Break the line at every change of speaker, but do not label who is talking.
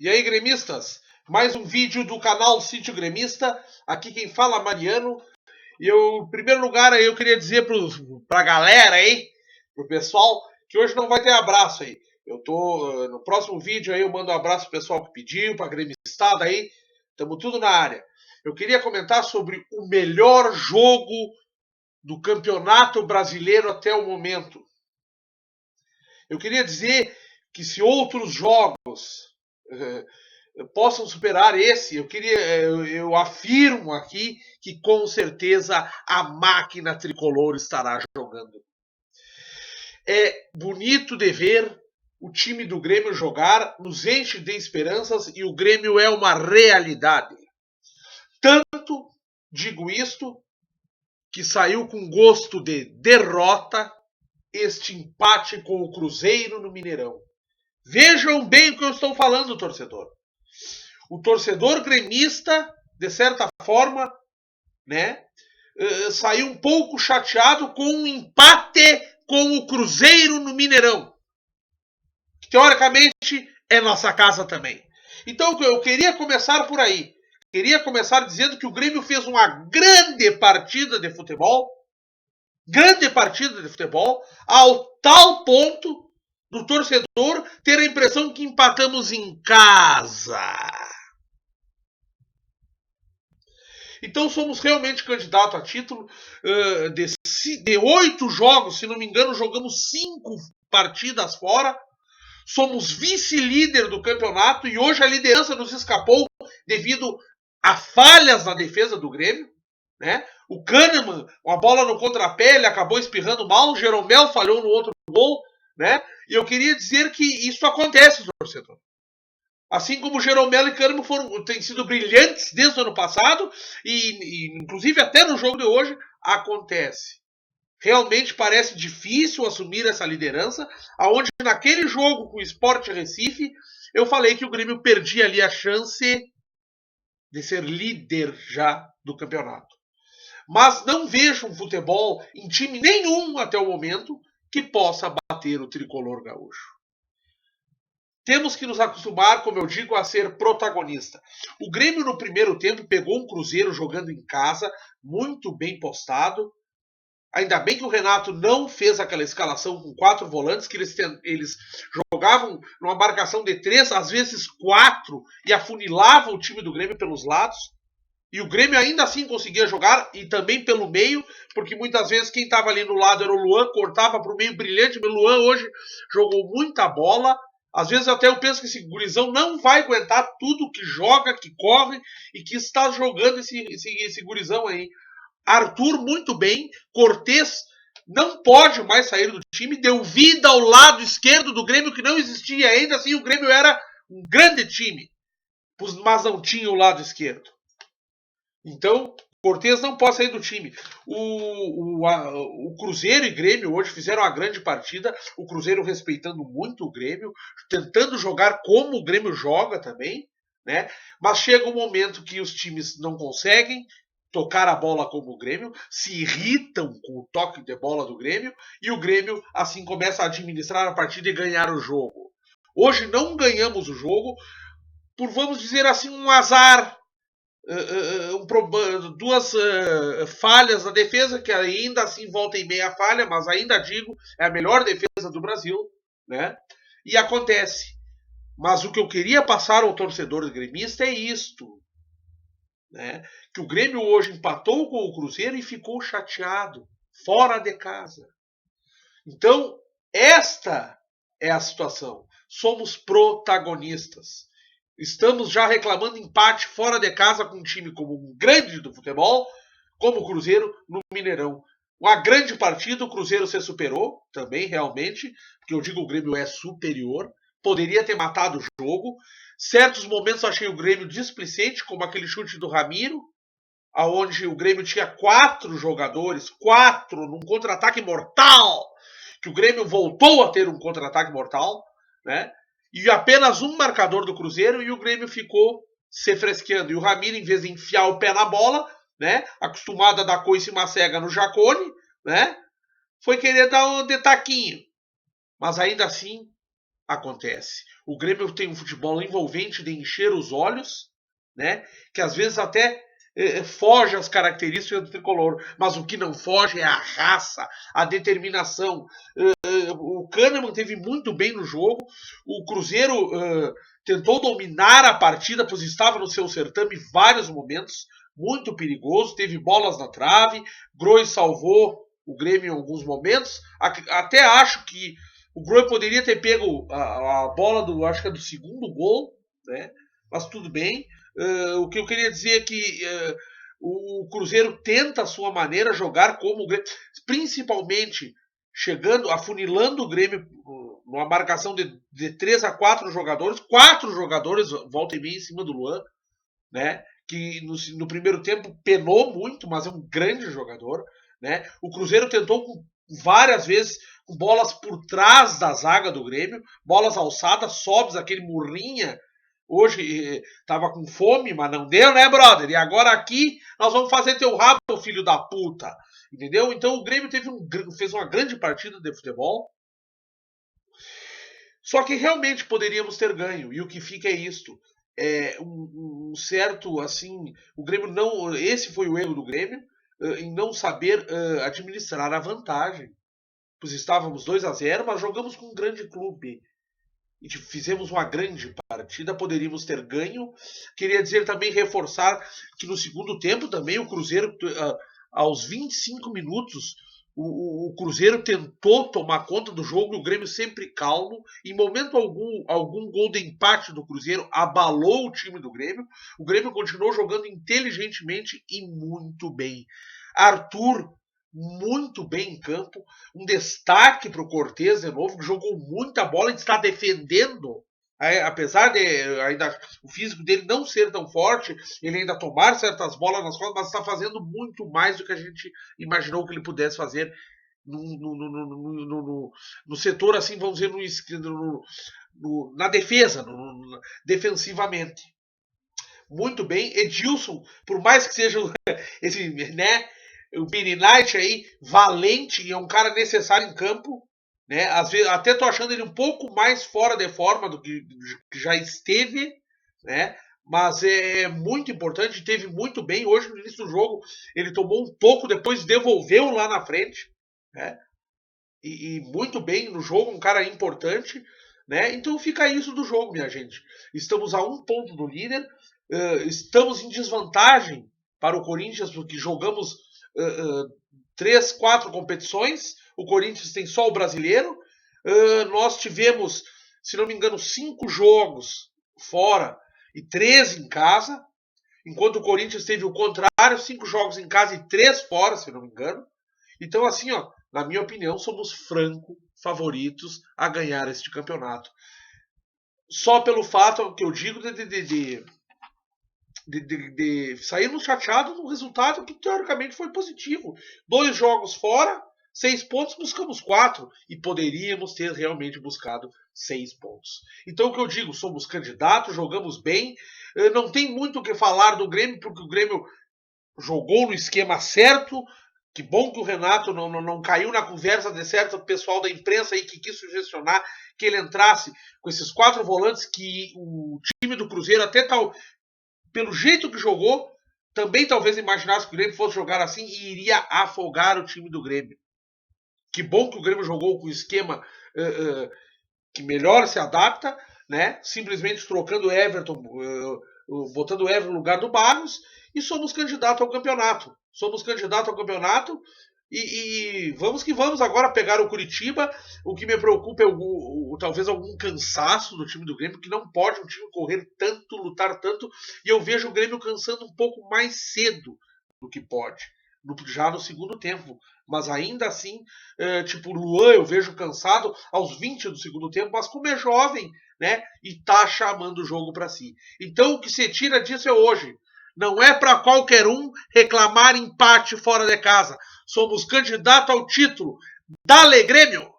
E aí, gremistas? Mais um vídeo do canal Sítio Gremista. Aqui quem fala é Mariano. E eu, em primeiro lugar, eu queria dizer pra galera aí, pro pessoal, que hoje não vai ter abraço aí. Eu tô, no próximo vídeo aí eu mando um abraço pro pessoal que pediu, pra gremistada aí. Tamo tudo na área. Eu queria comentar sobre o melhor jogo do Campeonato Brasileiro até o momento. Eu queria dizer que se outros jogos possam superar esse, eu afirmo aqui que com certeza a máquina tricolor estará jogando. É bonito de ver o time do Grêmio jogar, nos enche de esperanças e o Grêmio é uma realidade. Tanto digo isto que saiu com gosto de derrota este empate com o Cruzeiro no Mineirão. Vejam bem o que eu estou falando, torcedor. O torcedor gremista, de certa forma, né, saiu um pouco chateado com um empate com o Cruzeiro no Mineirão. Que, teoricamente, é nossa casa também. Então, eu queria começar por aí. Queria começar dizendo que o Grêmio fez uma grande partida de futebol. Grande partida de futebol, ao tal ponto do torcedor ter a impressão que empatamos em casa. Então somos realmente candidato a título. De 8 jogos, se não me engano, jogamos 5 partidas fora. Somos vice-líder do campeonato e hoje a liderança nos escapou devido a falhas na defesa do Grêmio. Né? O Kahneman, uma bola no contrapé, ele acabou espirrando mal. O Jeromel falhou no outro gol. Né? E eu queria dizer que isso acontece, torcedor. Assim como o Jeromel e Kahneman têm sido brilhantes desde o ano passado, e inclusive até no jogo de hoje, acontece. Realmente parece difícil assumir essa liderança, aonde naquele jogo com o Sport Recife, eu falei que o Grêmio perdia ali a chance de ser líder já do campeonato. Mas não vejo um futebol em time nenhum até o momento que possa bater o tricolor gaúcho. Temos que nos acostumar, como eu digo, a ser protagonista. O Grêmio no primeiro tempo pegou um Cruzeiro jogando em casa, muito bem postado. Ainda bem que o Renato não fez aquela escalação com 4 volantes, que eles jogavam numa marcação de 3, às vezes 4, e afunilavam o time do Grêmio pelos lados. E o Grêmio ainda assim conseguia jogar, e também pelo meio, porque muitas vezes quem estava ali no lado era o Luan, cortava para o meio brilhante, mas o Luan hoje jogou muita bola. Às vezes até eu penso que esse gurizão não vai aguentar tudo que joga, que corre e que está jogando esse gurizão aí. Arthur muito bem, Cortez não pode mais sair do time, deu vida ao lado esquerdo do Grêmio que não existia ainda, assim o Grêmio era um grande time, mas não tinha o lado esquerdo. Então, Cortez não pode sair do time. O Cruzeiro e Grêmio hoje fizeram uma grande partida. O Cruzeiro respeitando muito o Grêmio, tentando jogar como o Grêmio joga também, né? Mas chega um momento que os times não conseguem tocar a bola como o Grêmio, se irritam com o toque de bola do Grêmio e o Grêmio assim começa a administrar a partida e ganhar o jogo. Hoje não ganhamos o jogo por, vamos dizer assim, um azar. Duas falhas na defesa, que ainda assim volta em meia falha, mas ainda digo, é a melhor defesa do Brasil, né? E acontece. Mas o que eu queria passar ao torcedor gremista é isto, né? Que o Grêmio hoje empatou com o Cruzeiro e ficou chateado, fora de casa. Então, esta é a situação. Somos protagonistas. Estamos já reclamando empate fora de casa com um time como um grande do futebol, como o Cruzeiro no Mineirão. Uma grande partida, o Cruzeiro se superou também, realmente, porque eu digo o Grêmio é superior, poderia ter matado o jogo. Certos momentos eu achei o Grêmio displicente, como aquele chute do Ramiro, onde o Grêmio tinha 4 jogadores, 4 num contra-ataque mortal, que o Grêmio voltou a ter um contra-ataque mortal, né? E apenas um marcador do Cruzeiro e o Grêmio ficou se fresqueando. E o Ramiro, em vez de enfiar o pé na bola, né, acostumado a dar coice uma cega no Jacone, né, foi querer dar um detaquinho. Mas ainda assim, acontece. O Grêmio tem um futebol envolvente de encher os olhos, né? Que às vezes até foge às características do tricolor, mas o que não foge é a raça, a determinação. O Kahneman teve muito bem no jogo, o Cruzeiro tentou dominar a partida, pois estava no seu certame em vários momentos, muito perigoso, teve bolas na trave, Groy salvou o Grêmio em alguns momentos, até acho que o Groy poderia ter pego a bola acho que é do segundo gol, né? Mas tudo bem. O que eu queria dizer é que o Cruzeiro tenta a sua maneira jogar como o Grêmio, principalmente afunilando o Grêmio numa marcação de 3 a 4 jogadores, 4 jogadores volta e meia em cima do Luan, né? Que no primeiro tempo penou muito, mas é um grande jogador, né? O Cruzeiro tentou várias vezes com bolas por trás da zaga do Grêmio, bolas alçadas, sobes, aquele Murrinha. Hoje tava com fome, mas não deu, né, brother? E agora aqui nós vamos fazer teu rabo, filho da puta. Entendeu? Então o Grêmio fez uma grande partida de futebol. Só que realmente poderíamos ter ganho. E o que fica é isto. Um certo, assim, o Grêmio não... Esse foi o erro do Grêmio, em não saber administrar a vantagem. Pois estávamos 2 a 0, mas jogamos com um grande clube. E fizemos uma grande partida, poderíamos ter ganho. Queria dizer também, reforçar que no segundo tempo também o Cruzeiro, aos 25 minutos, o Cruzeiro tentou tomar conta do jogo, o Grêmio sempre calmo. Em momento algum gol de empate do Cruzeiro abalou o time do Grêmio. O Grêmio continuou jogando inteligentemente e muito bem. Arthur muito bem em campo, um destaque para o Cortez de novo, que jogou muita bola e está defendendo, apesar de ainda o físico dele não ser tão forte, ele ainda tomar certas bolas nas costas, mas está fazendo muito mais do que a gente imaginou que ele pudesse fazer no setor, assim, vamos dizer, na defesa, defensivamente. Muito bem, Edilson, por mais que seja esse, né, o Billy Knight aí, valente, e é um cara necessário em campo, né? Às vezes, até tô achando ele um pouco mais fora de forma do que já esteve, né? Mas é muito importante, teve muito bem. Hoje, no início do jogo, ele tomou um toco, depois devolveu lá na frente, né? E muito bem no jogo, um cara importante, né? Então fica isso do jogo, minha gente. Estamos a 1 ponto do líder, estamos em desvantagem para o Corinthians, porque jogamos 3, 4 competições. O Corinthians tem só o brasileiro. Nós tivemos, se não me engano, 5 jogos fora e 3 em casa, enquanto o Corinthians teve o contrário, 5 jogos em casa e 3 fora, se não me engano. Então, assim, ó, na minha opinião, somos franco favoritos a ganhar este campeonato. Só pelo fato que eu digo de sairmos chateados no resultado que teoricamente foi positivo. 2 jogos fora, 6 pontos, buscamos 4 e poderíamos ter realmente buscado 6 pontos. Então o que eu digo, somos candidatos, jogamos bem, não tem muito o que falar do Grêmio, porque o Grêmio jogou no esquema certo. Que bom que o Renato não caiu na conversa de certo pessoal da imprensa aí que quis sugestionar que ele entrasse com esses 4 volantes, que o time do Cruzeiro até tal, pelo jeito que jogou, também talvez imaginasse que o Grêmio fosse jogar assim e iria afogar o time do Grêmio. Que bom que o Grêmio jogou com o esquema que melhor se adapta, né? Simplesmente trocando o Everton, botando o Everton no lugar do Barros, e somos candidatos ao campeonato. Somos candidatos ao campeonato e vamos que vamos agora pegar o Curitiba. O que me preocupa é talvez algum cansaço do time do Grêmio, que não pode um time correr tanto, lutar tanto, e eu vejo o Grêmio cansando um pouco mais cedo do que pode, já no segundo tempo. Mas ainda assim, tipo o Luan eu vejo cansado aos 20 do segundo tempo, mas como é jovem, né, e tá chamando o jogo para si. Então o que se tira disso é hoje. Não é para qualquer um reclamar empate fora de casa. Somos candidatos ao título. Dale, Grêmio!